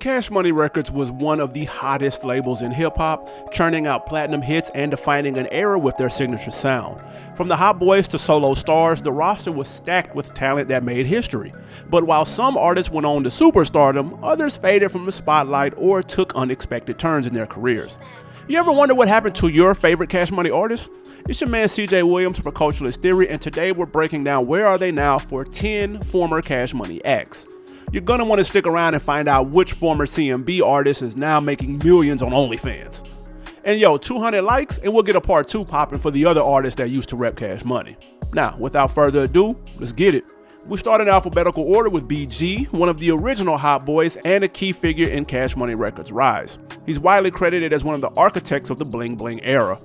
Cash Money Records was one of the hottest labels in hip-hop, churning out platinum hits and defining an era with their signature sound. From the hot boys to solo stars, the roster was stacked with talent that made history. But while some artists went on to superstardom, others faded from the spotlight or took unexpected turns in their careers. You ever wonder what happened to your favorite Cash Money artist? It's your man CJ Williams for Culturalist Theory, and today we're breaking down where are they now for 10 former Cash Money acts. You're gonna want to stick around and find out which former CMB artist is now making millions on OnlyFans. And 200 likes and we'll get a part 2 popping for the other artists that used to rep Cash Money. Now, without further ado, let's get it. We start in alphabetical order with BG, one of the original hot boys and a key figure in Cash Money Records' rise. He's widely credited as one of the architects of the bling bling era.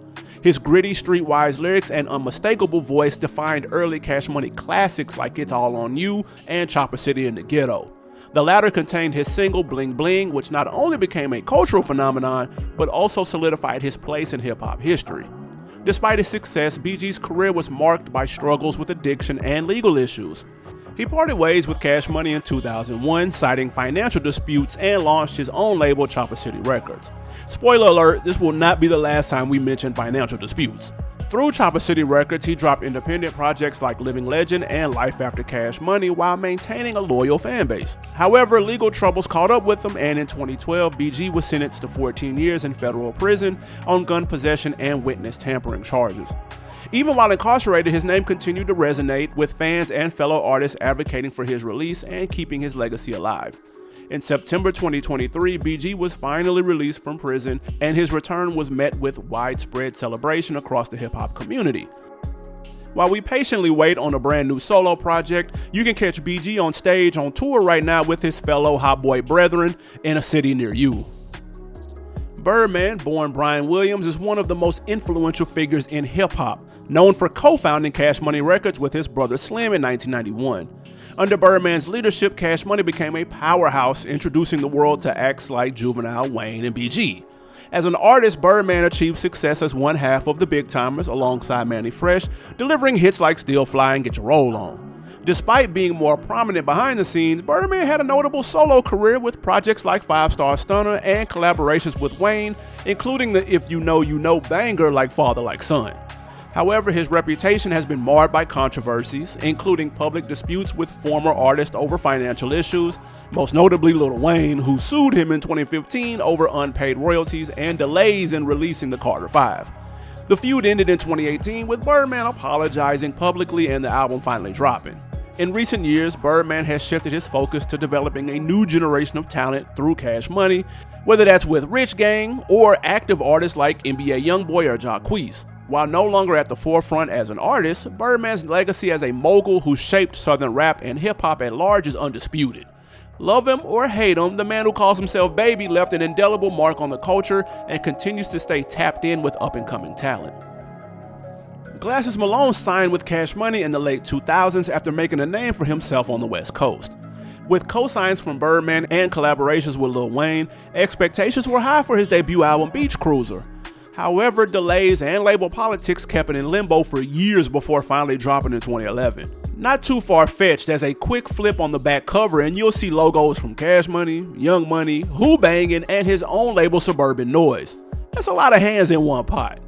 His gritty, streetwise lyrics and unmistakable voice defined early Cash Money classics like It's All On You and Chopper City in the Ghetto. The latter contained his single Bling Bling, which not only became a cultural phenomenon, but also solidified his place in hip-hop history. Despite his success, BG's career was marked by struggles with addiction and legal issues. He parted ways with Cash Money in 2001, citing financial disputes, and launched his own label, Chopper City Records. Spoiler alert, this will not be the last time we mention financial disputes. Through Chopper City Records, he dropped independent projects like Living Legend and Life After Cash Money while maintaining a loyal fan base. However, legal troubles caught up with him, and in 2012, BG was sentenced to 14 years in federal prison on gun possession and witness tampering charges. Even while incarcerated, his name continued to resonate, with fans and fellow artists advocating for his release and keeping his legacy alive. In September 2023, BG was finally released from prison, and his return was met with widespread celebration across the hip-hop community. While we patiently wait on a brand new solo project, you can catch BG on stage on tour right now with his fellow hot boy brethren in a city near you. Birdman, born Brian Williams, is one of the most influential figures in hip-hop, known for co-founding Cash Money Records with his brother Slim in 1991. Under Birdman's leadership, Cash Money became a powerhouse, introducing the world to acts like Juvenile, Wayne, and BG. As an artist, Birdman achieved success as one half of the Big Timers alongside Mannie Fresh, delivering hits like Still Fly and Get Your Roll On. Despite being more prominent behind the scenes, Birdman had a notable solo career with projects like 5 Star Stunner and collaborations with Wayne, including the If You Know banger like Father Like Son. However, his reputation has been marred by controversies, including public disputes with former artists over financial issues, most notably Lil Wayne, who sued him in 2015 over unpaid royalties and delays in releasing the Carter 5. The feud ended in 2018 with Birdman apologizing publicly and the album finally dropping. In recent years, Birdman has shifted his focus to developing a new generation of talent through Cash Money, whether that's with Rich Gang or active artists like NBA Youngboy or Jacquees. While no longer at the forefront as an artist, Birdman's legacy as a mogul who shaped Southern rap and hip-hop at large is undisputed. Love him or hate him, the man who calls himself Baby left an indelible mark on the culture and continues to stay tapped in with up-and-coming talent. Glasses Malone signed with Cash Money in the late 2000s after making a name for himself on the West Coast. With co-signs from Birdman and collaborations with Lil Wayne, expectations were high for his debut album Beach Cruiser. However, delays and label politics kept it in limbo for years before finally dropping in 2011. Not too far-fetched, as a quick flip on the back cover and you'll see logos from Cash Money, Young Money, Who Bangin', and his own label Suburban Noise. That's a lot of hands in one pot.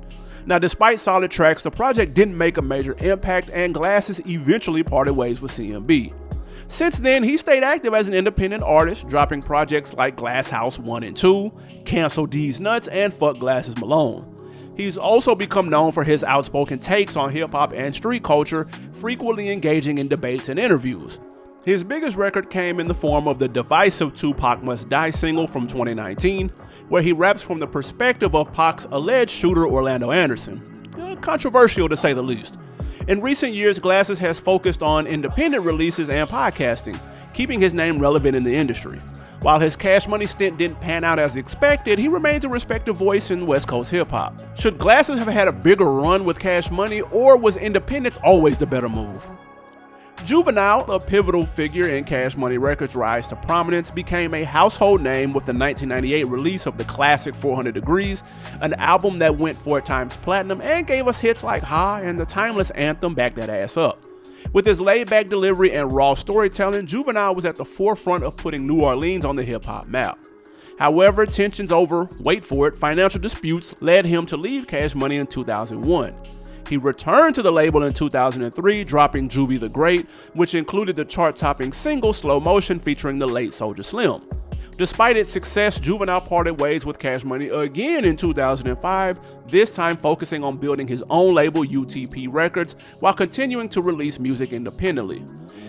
Now, despite solid tracks, the project didn't make a major impact, and Glasses eventually parted ways with CMB. Since then, he stayed active as an independent artist, dropping projects like Glass House 1 and 2, Cancel D's Nuts, and Fuck Glasses Malone. He's also become known for his outspoken takes on hip-hop and street culture, frequently engaging in debates and interviews. His biggest record came in the form of the divisive Tupac Must Die single from 2019, where he raps from the perspective of Pac's alleged shooter Orlando Anderson. Controversial to say the least. In recent years, Glasses has focused on independent releases and podcasting, keeping his name relevant in the industry. While his Cash Money stint didn't pan out as expected, he remains a respected voice in West Coast hip-hop. Should Glasses have had a bigger run with Cash Money, or was independence always the better move? Juvenile, a pivotal figure in Cash Money Records' rise to prominence, became a household name with the 1998 release of the classic 400 Degrees, an album that went 4 times platinum and gave us hits like Ha and the timeless anthem Back That Ass Up. With his laid-back delivery and raw storytelling, Juvenile was at the forefront of putting New Orleans on the hip-hop map. However, tensions over, wait for it, financial disputes led him to leave Cash Money in 2001. He returned to the label in 2003, dropping Juvie the Great, which included the chart-topping single Slow Motion featuring the late Soulja Slim. Despite its success, Juvenile parted ways with Cash Money again in 2005, this time focusing on building his own label UTP Records while continuing to release music independently.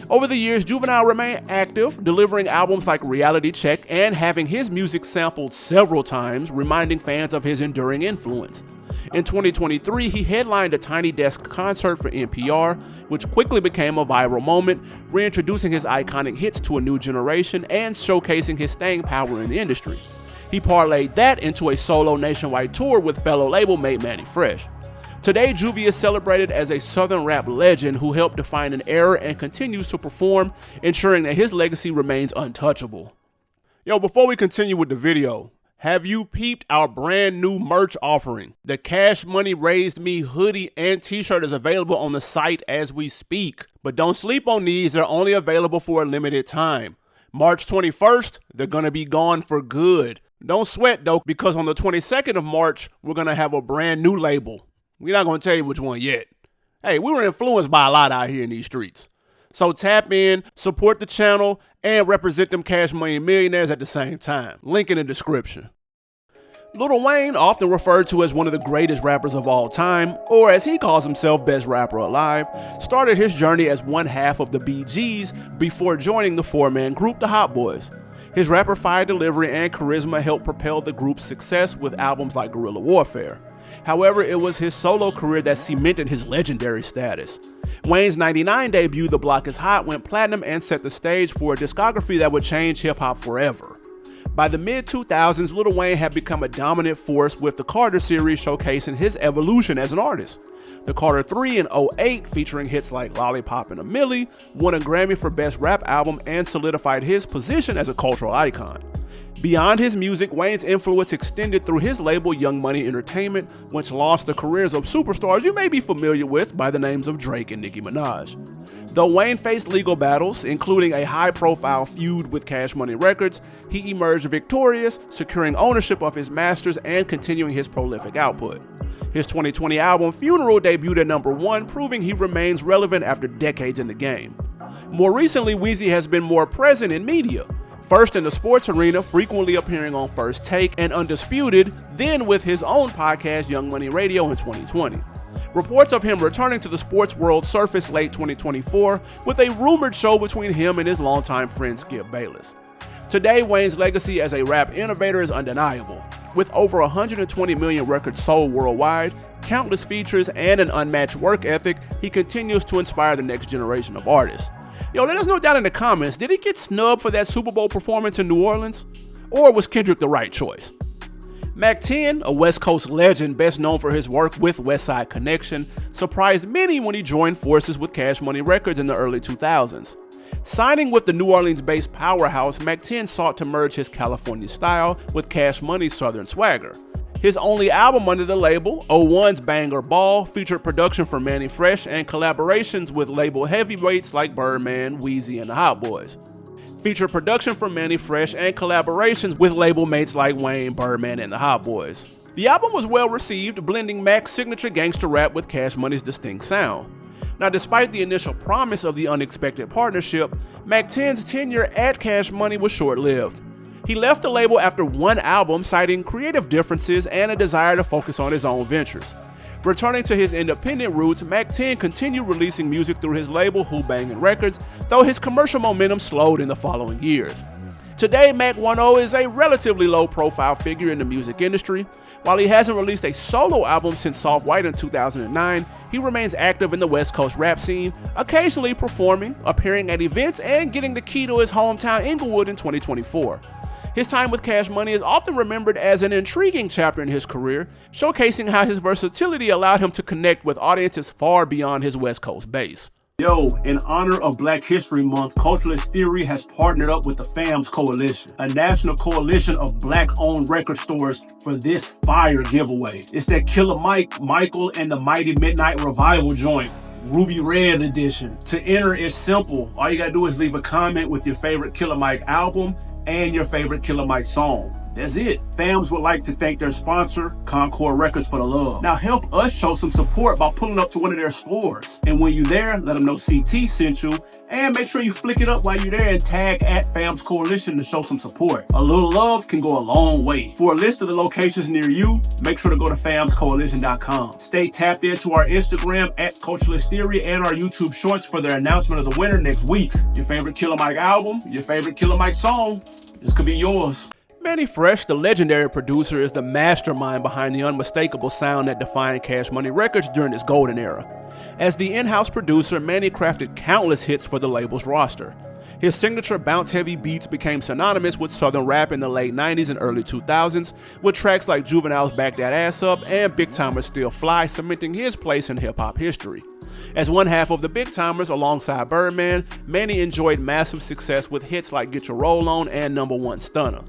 Over the years, Juvenile remained active, delivering albums like Reality Check and having his music sampled several times, reminding fans of his enduring influence. In 2023, he headlined a Tiny Desk concert for NPR, which quickly became a viral moment, reintroducing his iconic hits to a new generation and showcasing his staying power in the industry. He parlayed that into a solo nationwide tour with fellow label mate Mannie Fresh. Today, Juvie is celebrated as a Southern rap legend who helped define an era and continues to perform, ensuring that his legacy remains untouchable. Yo, before we continue with the video, have you peeped our brand new merch offering? The Cash Money Raised Me hoodie and t-shirt is available on the site as we speak. But don't sleep on these, they're only available for a limited time. March 21st, they're gonna be gone for good. Don't sweat though, because on the 22nd of March, we're gonna have a brand new label. We're not gonna tell you which one yet. Hey, we were influenced by a lot out here in these streets. So tap in, support the channel, and represent them Cash Money millionaires at the same time. Link in the description. Lil Wayne, often referred to as one of the greatest rappers of all time, or as he calls himself, best rapper alive, started his journey as one half of the BGs before joining the four-man group, the Hot Boys. His rapid-fire delivery and charisma helped propel the group's success with albums like Guerrilla Warfare. However, it was his solo career that cemented his legendary status. Wayne's '99 debut, The Block Is Hot, went platinum and set the stage for a discography that would change hip-hop forever. By the mid-2000s, Lil Wayne had become a dominant force with the Carter series showcasing his evolution as an artist. The Carter 3 in '08, featuring hits like Lollipop and a Millie, won a Grammy for Best Rap Album and solidified his position as a cultural icon. Beyond his music, Wayne's influence extended through his label Young Money Entertainment, which launched the careers of superstars you may be familiar with by the names of Drake and Nicki Minaj. Though Wayne faced legal battles, including a high-profile feud with Cash Money Records, he emerged victorious, securing ownership of his masters and continuing his prolific output. His 2020 album Funeral debuted at #1, proving he remains relevant after decades in the game. More recently, Weezy has been more present in media. First in the sports arena, frequently appearing on First Take and Undisputed, then with his own podcast, Young Money Radio, in 2020. Reports of him returning to the sports world surfaced late 2024 with a rumored show between him and his longtime friend Skip Bayless. Today, Wayne's legacy as a rap innovator is undeniable. With over 120 million records sold worldwide, countless features, and an unmatched work ethic, he continues to inspire the next generation of artists. Yo, let us know down in the comments, did he get snubbed for that Super Bowl performance in New Orleans? Or was Kendrick the right choice? Mack 10, a West Coast legend best known for his work with Westside Connection, surprised many when he joined forces with Cash Money Records in the early 2000s. Signing with the New Orleans-based powerhouse, Mack 10 sought to merge his California style with Cash Money's Southern swagger. His only album under the label, '01's Banger Ball, featured production from Mannie Fresh and collaborations with label heavyweights like Birdman, Weezy, and the Hot Boys. Featured production from Mannie Fresh and collaborations with label mates like Wayne, Birdman, and the Hot Boys. The album was well received, blending Mack's signature gangster rap with Cash Money's distinct sound. Now, despite the initial promise of the unexpected partnership, Mack 10's tenure at Cash Money was short-lived. He left the label after one album, citing creative differences and a desire to focus on his own ventures. Returning to his independent roots, Mack 10 continued releasing music through his label, Who Bangin' Records, though his commercial momentum slowed in the following years. Today, Mack 10 is a relatively low-profile figure in the music industry. While he hasn't released a solo album since Soft White in 2009, he remains active in the West Coast rap scene, occasionally performing, appearing at events, and getting the key to his hometown Inglewood in 2024. His time with Cash Money is often remembered as an intriguing chapter in his career, showcasing how his versatility allowed him to connect with audiences far beyond his West Coast base. Yo, in honor of Black History Month, Culturalist Theory has partnered up with the FAMS Coalition, a national coalition of Black-owned record stores for this fire giveaway. It's that Killer Mike, Michael, and the Mighty Midnight Revival joint, Ruby Red edition. To enter is simple. All you gotta do is leave a comment with your favorite Killer Mike album and your favorite Killer Mike song. That's it. Fams would like to thank their sponsor, Concord Records, for the love. Now help us show some support by pulling up to one of their stores. And when you're there, let them know CT sent you, and make sure you flick it up while you're there and tag at Fams Coalition to show some support. A little love can go a long way. For a list of the locations near you, make sure to go to famscoalition.com. Stay tapped into our Instagram at Culturalist Theory and our YouTube shorts for their announcement of the winner next week. Your favorite Killer Mike album, your favorite Killer Mike song, this could be yours. Mannie Fresh, the legendary producer, is the mastermind behind the unmistakable sound that defined Cash Money Records during its golden era. As the in-house producer, Mannie crafted countless hits for the label's roster. His signature bounce-heavy beats became synonymous with southern rap in the late 90s and early 2000s, with tracks like Juvenile's Back That Ass Up and Big Timers Still Fly cementing his place in hip-hop history. As one half of the Big Timers alongside Birdman, Mannie enjoyed massive success with hits like Get Your Roll On and #1 Stunner.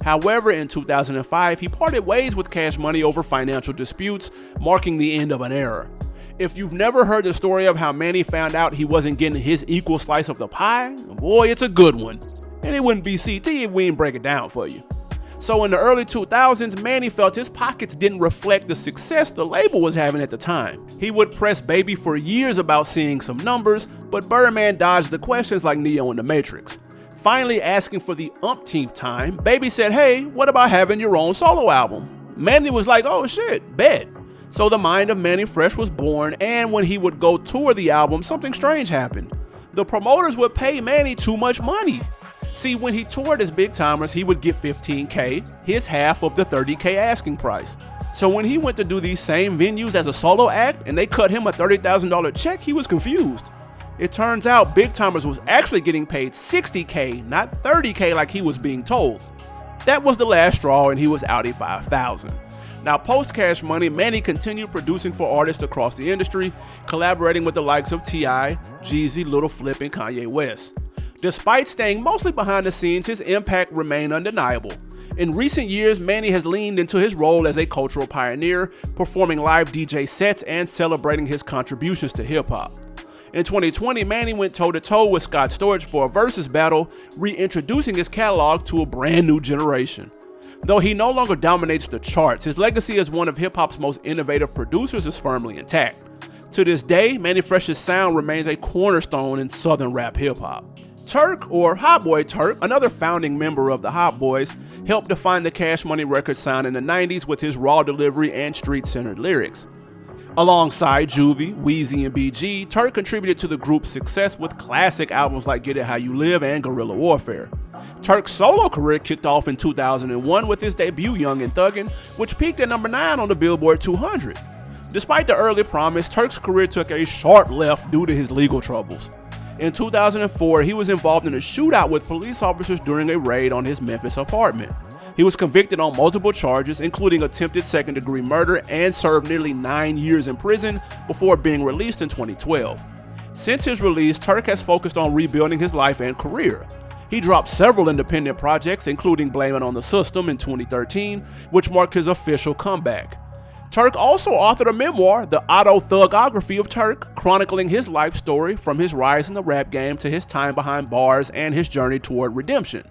However, in 2005, he parted ways with Cash Money over financial disputes, marking the end of an era. If you've never heard the story of how Mannie found out he wasn't getting his equal slice of the pie, boy, it's a good one. And it wouldn't be CT if we didn't break it down for you. So in the early 2000s, Mannie felt his pockets didn't reflect the success the label was having at the time. He would press Baby for years about seeing some numbers, but Birdman dodged the questions like Neo in the Matrix. Finally asking for the umpteenth time, Baby said, "Hey, what about having your own solo album?" Mannie was like, "Oh shit, bet." So the mind of Mannie Fresh was born, and when he would go tour the album, something strange happened. The promoters would pay Mannie too much money. See, when he toured as Big Timers, he would get $15K, his half of the $30K asking price. So when he went to do these same venues as a solo act and they cut him a $30,000 check, he was confused. It turns out Big Timers was actually getting paid $60K, not $30K like he was being told. That was the last straw and he was out $5,000. Now, post-Cash Money, Mannie continued producing for artists across the industry, collaborating with the likes of T.I., Jeezy, Lil Flip, and Kanye West. Despite staying mostly behind the scenes, his impact remained undeniable. In recent years, Mannie has leaned into his role as a cultural pioneer, performing live DJ sets and celebrating his contributions to hip-hop. In 2020, Mannie went toe-to-toe with Scott Storch for a versus battle, reintroducing his catalog to a brand new generation. Though he no longer dominates the charts, his legacy as one of hip-hop's most innovative producers is firmly intact. To this day, Mannie Fresh's sound remains a cornerstone in southern rap hip-hop. Turk, or Hot Boy Turk, another founding member of the Hot Boys, helped define the Cash Money Records sound in the 90s with his raw delivery and street-centered lyrics. Alongside Juvie, Weezy, and BG, Turk contributed to the group's success with classic albums like Get It How You Live and Guerrilla Warfare. Turk's solo career kicked off in 2001 with his debut Young and Thuggin', which peaked at #9 on the Billboard 200. Despite the early promise, Turk's career took a sharp left due to his legal troubles. In 2004, he was involved in a shootout with police officers during a raid on his Memphis apartment. He was convicted on multiple charges, including attempted second-degree murder, and served nearly 9 years in prison before being released in 2012. Since his release, Turk has focused on rebuilding his life and career. He dropped several independent projects, including Blame It on the System in 2013, which marked his official comeback. Turk also authored a memoir, The Autothugography of Turk, chronicling his life story from his rise in the rap game to his time behind bars and his journey toward redemption.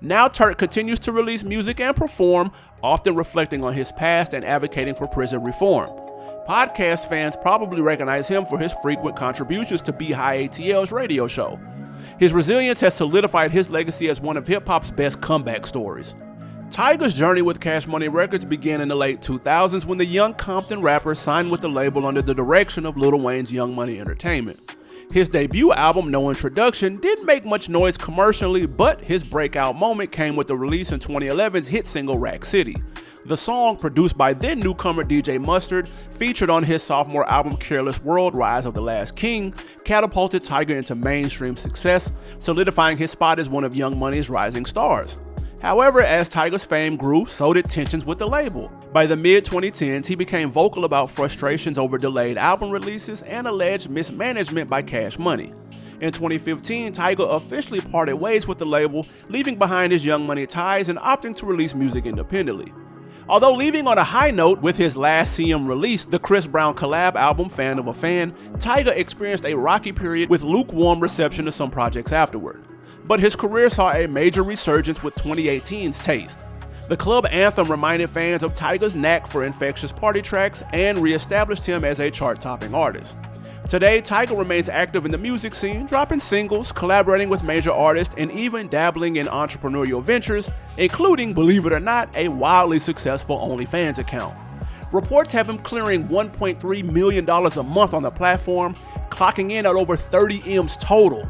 Now Turk continues to release music and perform, often reflecting on his past and advocating for prison reform. Podcast fans probably recognize him for his frequent contributions to High ATL's radio show. His resilience has solidified his legacy as one of hip-hop's best comeback stories. Tyga's journey with Cash Money Records began in the late 2000s when the young Compton rapper signed with the label under the direction of Lil Wayne's Young Money Entertainment. His debut album, No Introduction, didn't make much noise commercially, but his breakout moment came with the release in 2011's hit single Rack City. The song, produced by then newcomer DJ Mustard, featured on his sophomore album Careless World: Rise of the Last King, catapulted Tyga into mainstream success, solidifying his spot as one of Young Money's rising stars. However, as Tyga's fame grew, so did tensions with the label. By the mid-2010s, he became vocal about frustrations over delayed album releases and alleged mismanagement by Cash Money. In 2015, Tyga officially parted ways with the label, leaving behind his Young Money ties and opting to release music independently. Although leaving on a high note with his last CM release, the Chris Brown collab album Fan of a Fan, Tyga experienced a rocky period with lukewarm reception to some projects afterward. But his career saw a major resurgence with 2018's Taste. The club anthem reminded fans of Tyga's knack for infectious party tracks and re-established him as a chart-topping artist. Today, Tyga remains active in the music scene, dropping singles, collaborating with major artists, and even dabbling in entrepreneurial ventures, including, believe it or not, a wildly successful OnlyFans account. Reports have him clearing $1.3 million a month on the platform, clocking in at over 30 M's total.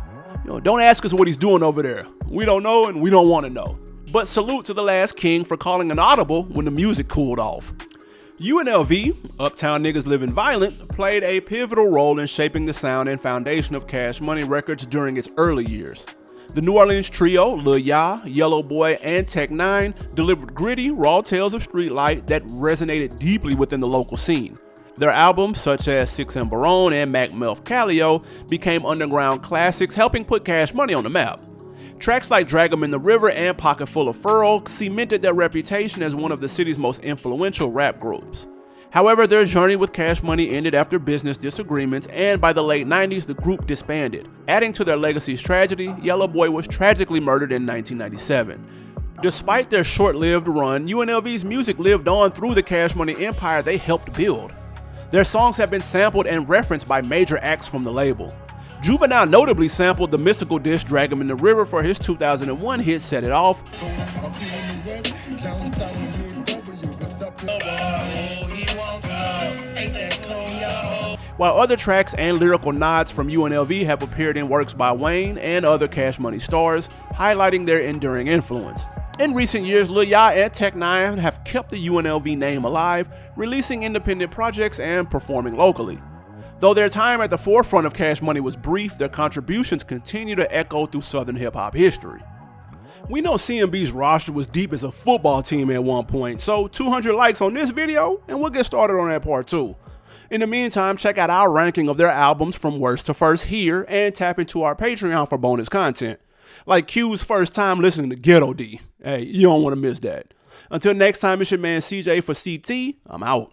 Don't ask us what he's doing over there. We don't know and we don't want to know. But salute to the last king for calling an audible when the music cooled off. UNLV, Uptown Niggas Living Violent, played a pivotal role in shaping the sound and foundation of Cash Money Records during its early years. The New Orleans trio, Lil Ya, Yellow Boy, and Tech 9 delivered gritty, raw tales of street life that resonated deeply within the local scene. Their albums, such as 6 and Barone and Mack Melf Callio, became underground classics, helping put Cash Money on the map. Tracks like Drag 'Em in the River and Pocket Full of Furrow cemented their reputation as one of the city's most influential rap groups. However, their journey with Cash Money ended after business disagreements, and by the late 90s, the group disbanded. Adding to their legacy's tragedy, Yellow Boy was tragically murdered in 1997. Despite their short-lived run, UNLV's music lived on through the Cash Money empire they helped build. Their songs have been sampled and referenced by major acts from the label. Juvenile notably sampled the mystical dish Drag 'Em in the River for his 2001 hit Set It Off, while other tracks and lyrical nods from UNLV have appeared in works by Wayne and other Cash Money stars, highlighting their enduring influence. In recent years, Lil Ya and Tech 9 have kept the UNLV name alive, releasing independent projects and performing locally. Though their time at the forefront of Cash Money was brief, their contributions continue to echo through Southern hip-hop history. We know CMB's roster was deep as a football team at one point, so 200 likes on this video and we'll get started on that part too. In the meantime, check out our ranking of their albums from worst to first here and tap into our Patreon for bonus content. Like Q's first time listening to Ghetto D. Hey, you don't want to miss that. Until next time, it's your man CJ for CT. I'm out.